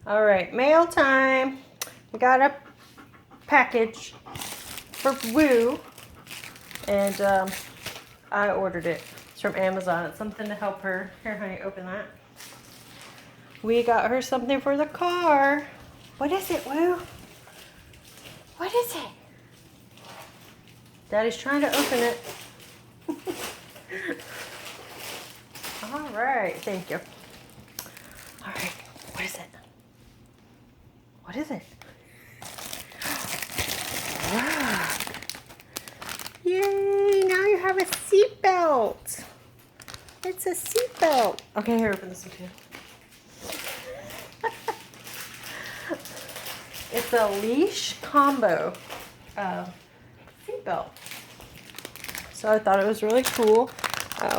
All right, mail time. We got a package for Woo, and I ordered it. It's from Amazon. It's something to help her. Here, honey, open that. We got her something for the car. What is it, Woo? What is it? Daddy's trying to open it. All right, thank you. All right, what is it? What is it? Wow. Yay, now you have a seatbelt. It's a seatbelt. Okay, here, open this one too. It's a leash combo seatbelt. So I thought it was really cool.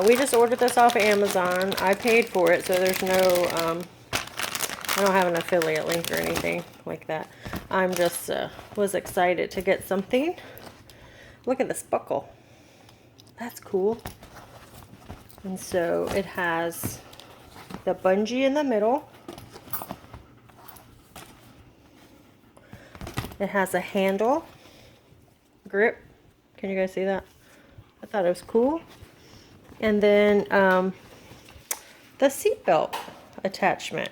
We just ordered this off of Amazon. I paid for it, so there's no, I don't have an affiliate link or anything like that. I'm just was excited to get something. Look at this buckle. That's cool. And so it has the bungee in the middle. It has a handle grip. Can you guys see that? I thought it was cool. And then the seatbelt attachment.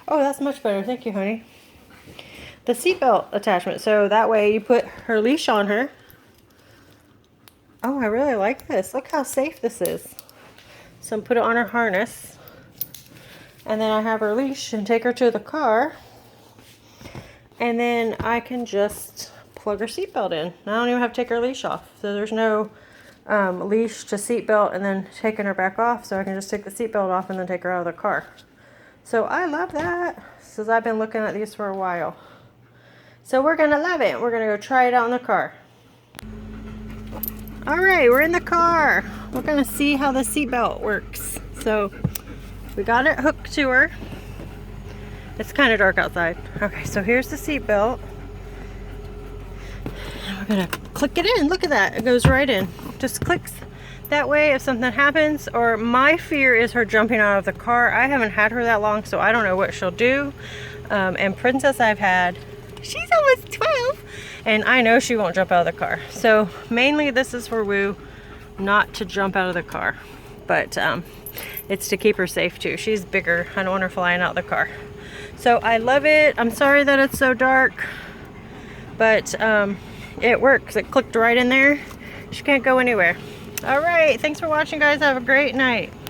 Oh, that's much better. Thank you, honey. The seatbelt attachment. So that way you put her leash on her. Oh, I really like this. Look how safe this is. So put it on her harness. And then I have her leash and take her to the car. And then I can just plug her seatbelt in. I don't even have to take her leash off. So there's no leash to seatbelt and then taking her back off. So I can just take the seatbelt off and then take her out of the car. So I love that, since I've been looking at these for a while. So we're gonna love it. We're gonna go try it out in the car. All right, we're in the car. We're gonna see how the seatbelt works. So we got it hooked to her. It's kind of dark outside. Okay, so here's the seatbelt. We're gonna click it in. Look at that, it goes right in. Just clicks. That way, if something happens, or my fear is her jumping out of the car. I haven't had her that long, so I don't know what she'll do. And Princess I've had, she's almost 12, and I know she won't jump out of the car. So mainly this is for Woo, not to jump out of the car, but it's to keep her safe too. She's bigger. I don't want her flying out of the car. So I love it. I'm sorry that it's so dark, but it works. It clicked right in there. She can't go anywhere. All right, thanks for watching, guys. Have a great night.